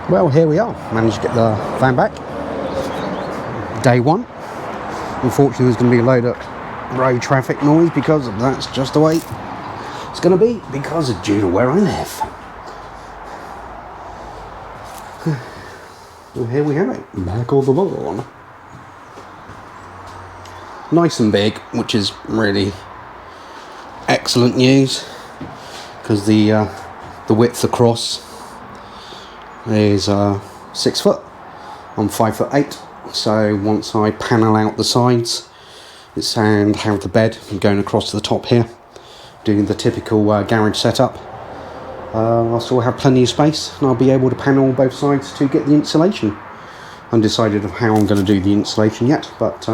Well, here we are. Managed to get the van back. Day one. Unfortunately, there's going to be a load of road traffic noise because that's just the way it's going to be because of due to where I live. Well, here we have it. Back on the lawn. Nice and big, which is really excellent news because the width across is 6 foot. I'm 5'8", so once I panel out the sides and have the bed going across to the top here, doing the typical garage setup, I'll still have plenty of space and I'll be able to panel both sides to get the insulation. Undecided of how I'm going to do the insulation yet, but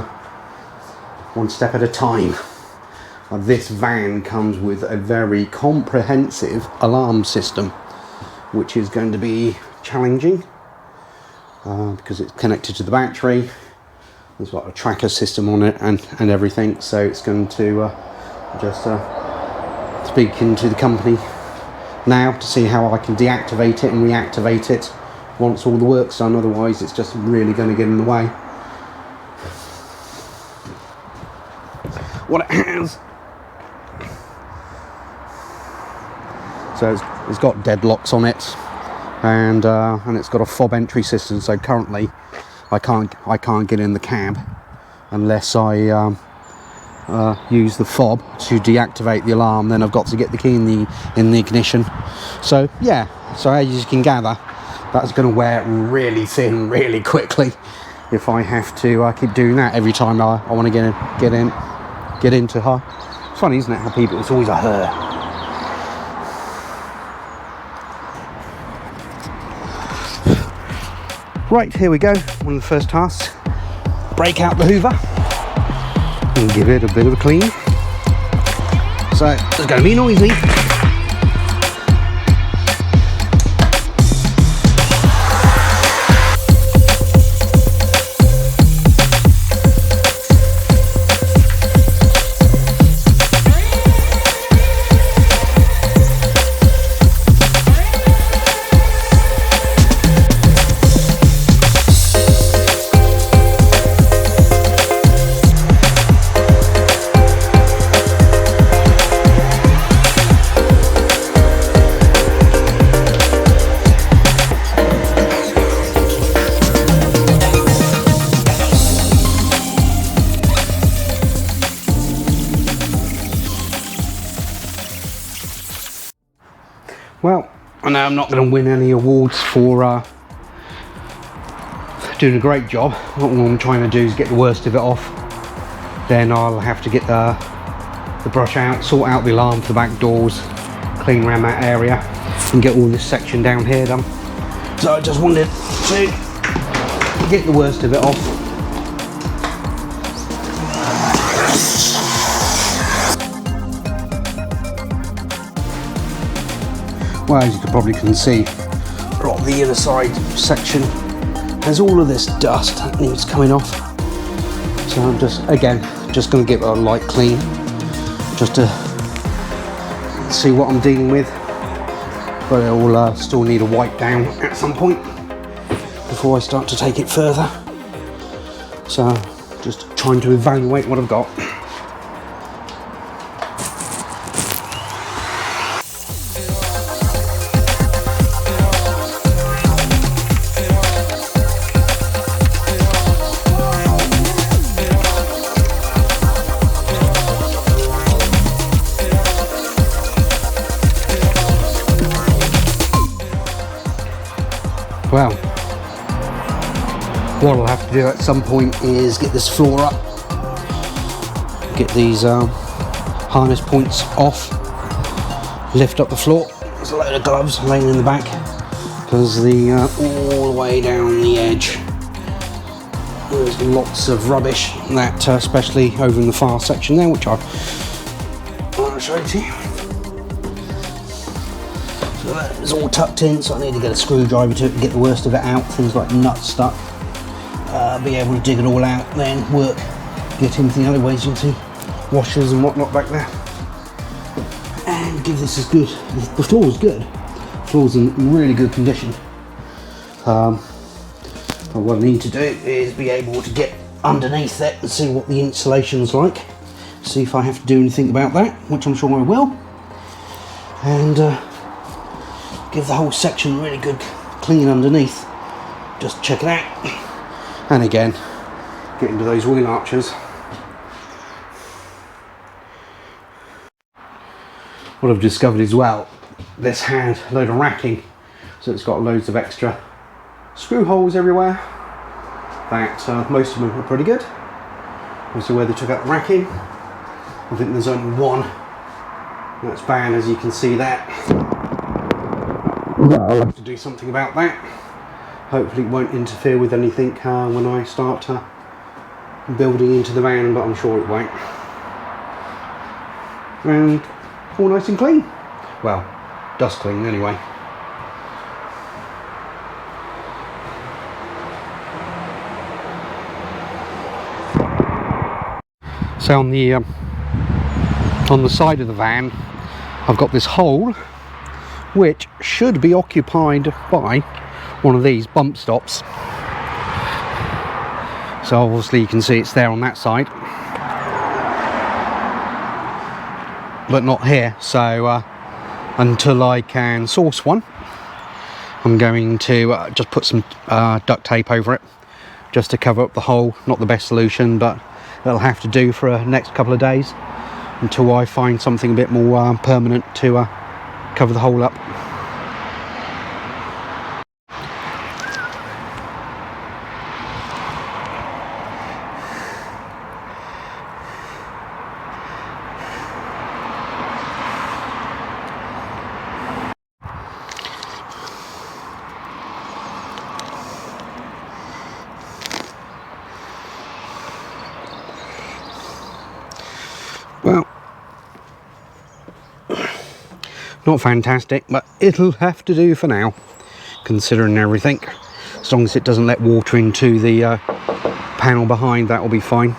one step at a time. This van comes with a very comprehensive alarm system, which is going to be challenging because it's connected to the battery. There's got a tracker system on it and everything, so it's going to just speak into the company now to see how I can deactivate it and reactivate it once all the work's done. Otherwise it's just really going to get in the way. What it has, so it's got deadlocks on it, and it's got a fob entry system. So currently, I can't get in the cab unless I use the fob to deactivate the alarm. Then I've got to get the key in the ignition. So yeah, so as you can gather, that's going to wear really thin really quickly if I have to keep doing that every time I want to get into her. It's funny, isn't it, how people, it's always a her. Right, here we go. One of the first tasks. Break out the Hoover and give it a bit of a clean. So it's going to be noisy. Well, I know I'm not going to win any awards for doing a great job. What I'm trying to do is get the worst of it off. Then I'll have to get the brush out, sort out the alarm for the back doors, clean around that area, and get all this section down here done. So I just wanted to get the worst of it off. Well, as you probably can see, on the other side section, there's all of this dust that needs coming off. So I'm just going to give it a light clean, just to see what I'm dealing with. But it will still need a wipe down at some point before I start to take it further. So just trying to evaluate what I've got. Well, what I'll have to do at some point is get this floor up, get these harness points off, lift up the floor. There's a load of gloves laying in the back because all the way down the edge there's lots of rubbish, that especially over in the far section there, which I want to show you to you. So that is all tucked in, so I need to get a screwdriver to it and get the worst of it out. Things like nuts stuck. Be able to dig it all out, then work, get into the alleyways, into washers and whatnot back there. And give this as good. The floor is good. The floor's in really good condition. But what I need to do is be able to get underneath it and see what the insulation's like. See if I have to do anything about that, which I'm sure I will. And give the whole section a really good clean underneath. Just check it out. And again, get into those wheel arches. What I've discovered as well, this had a load of racking, so it's got loads of extra screw holes everywhere. That most of them are pretty good. Also where they took out the racking, I think there's only one that's bad, as you can see that. I'll have to do something about that. Hopefully it won't interfere with anything when I start building into the van, but I'm sure it won't. And all nice and clean. Well, dust clean anyway. So on the side of the van, I've got this hole which should be occupied by one of these bump stops. So obviously you can see it's there on that side, but not here. So until I can source one, I'm going to just put some duct tape over it just to cover up the hole. Not the best solution, but it'll have to do for the next couple of days until I find something a bit more permanent to cover the hole up. Well, not fantastic, but it'll have to do for now, considering everything. As long as it doesn't let water into the panel behind, that will be fine.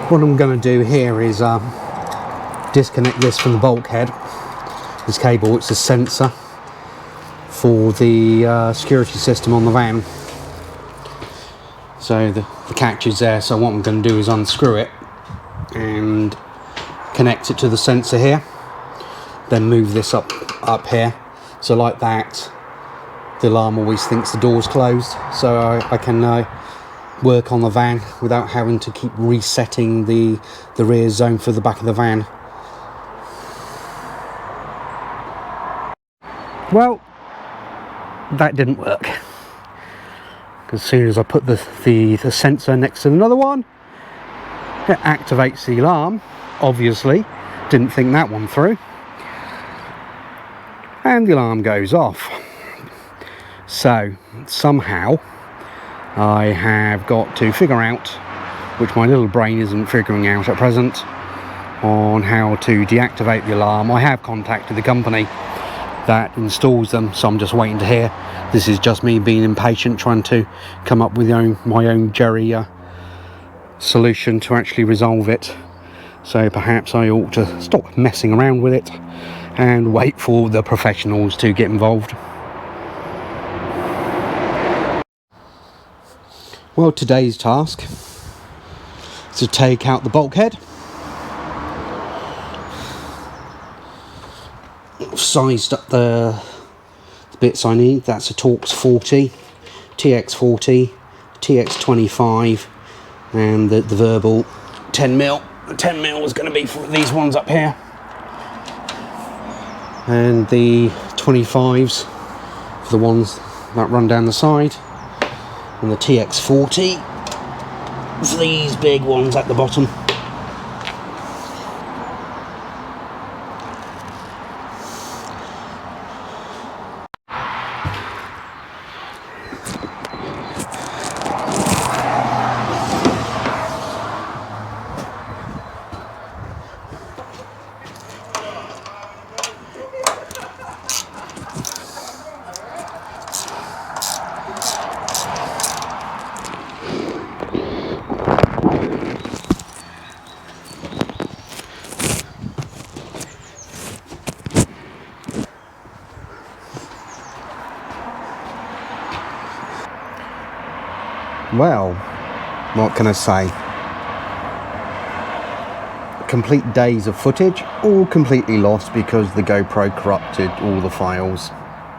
What I'm going to do here is disconnect this from the bulkhead. This cable, it's a sensor for the security system on the van. So the catch is there, so what I'm going to do is unscrew it and connect it to the sensor here, then move this up here, so like that the alarm always thinks the door's closed, so I can work on the van without having to keep resetting the rear zone for the back of the van. Well, that didn't work. As soon as I put the sensor next to another one, it activates the alarm. Obviously, didn't think that one through, and the alarm goes off. So somehow I have got to figure out, which my little brain isn't figuring out at present, on how to deactivate the alarm. I have contacted the company that installs them, so I'm just waiting to hear. This is just me being impatient, trying to come up with my own jerry solution to actually resolve it. So perhaps I ought to stop messing around with it and wait for the professionals to get involved. Well, today's task is to take out the bulkhead. I've sized up the bits I need. That's a Torx 40, TX 40, TX 25, and the verbal 10mm. The 10mm is going to be for these ones up here, and the 25s for the ones that run down the side, and the TX 40 for these big ones at the bottom. Well, what can I say? Complete days of footage, all completely lost because the GoPro corrupted all the files.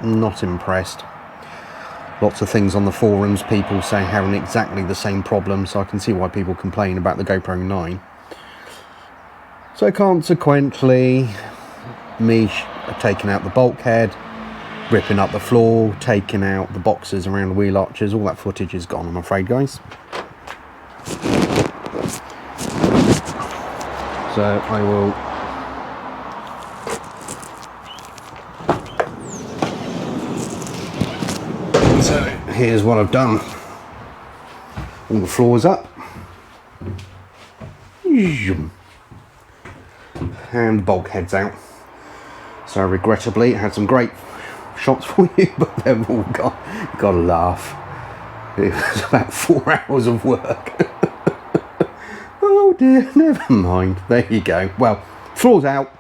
Not impressed. Lots of things on the forums, people say having exactly the same problem, so I can see why people complain about the GoPro 9. So consequently, me taking out the bulkhead, ripping up the floor, taking out the boxes around the wheel arches, all that footage is gone, I'm afraid, guys. So I will so here's what I've done. All the floors up. And the bulkheads out. So regrettably it had some great shots for you, but they've all gone. You've got to laugh. It was about 4 hours of work. Oh dear, never mind. There you go. Well, floor's out,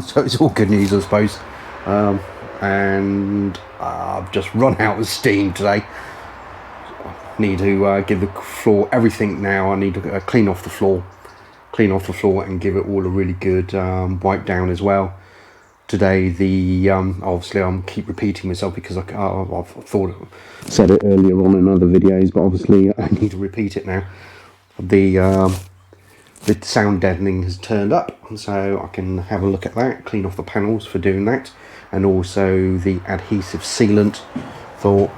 so it's all good news, I suppose. And I've just run out of steam today. Need to give the floor everything now. I need to clean off the floor and give it all a really good wipe down as well. Today, obviously I'm keep repeating myself because I've said it earlier on in other videos, but obviously I need to repeat it now. The sound deadening has turned up, so I can have a look at that, clean off the panels for doing that, and also the adhesive sealant for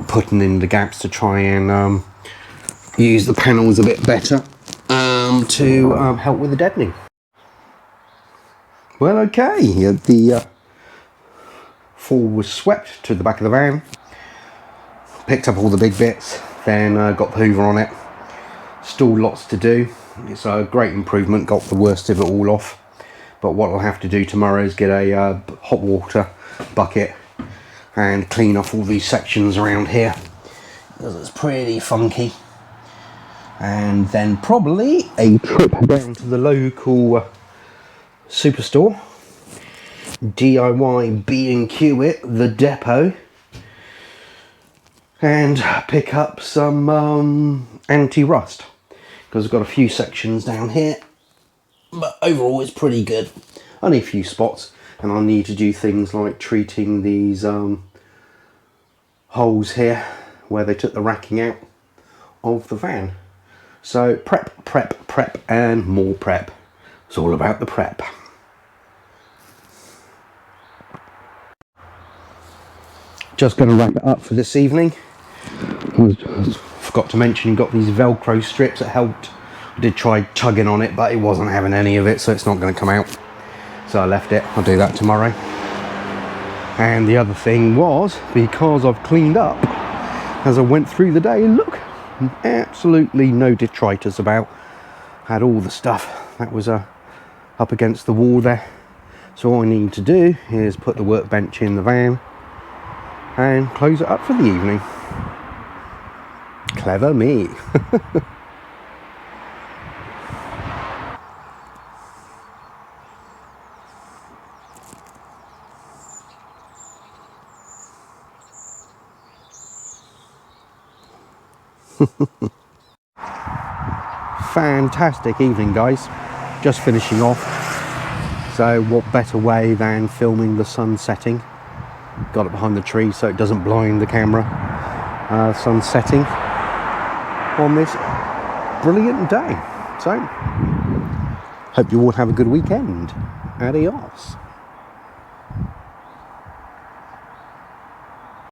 putting in the gaps to try and use the panels a bit better to help with the deadening. Well, okay, the floor was swept to the back of the van, picked up all the big bits, then got the hoover on it. Still lots to do. It's a great improvement, got the worst of it all off, but what I'll have to do tomorrow is get a hot water bucket and clean off all these sections around here because it's pretty funky, and then probably a trip down to the local superstore, DIY B&Q it, the depot, and pick up some anti-rust, because I've got a few sections down here, but overall it's pretty good. Only a few spots, and I'll need to do things like treating these holes here where they took the racking out of the van. So prep and more prep. It's all about the prep. Just going to wrap it up for this evening. I forgot to mention, you got these Velcro strips that helped. I did try tugging on it, but it wasn't having any of it, so it's not going to come out. So I left it. I'll do that tomorrow. And the other thing was, because I've cleaned up as I went through the day, look, absolutely no detritus about. Had all the stuff that was up against the wall there. So all I need to do is put the workbench in the van and close it up for the evening. Clever me. Fantastic evening, guys. Just finishing off. So what better way than filming the sun setting? Got it behind the tree so it doesn't blind the camera. Sun setting on this brilliant day. So hope you all have a good weekend. Adios.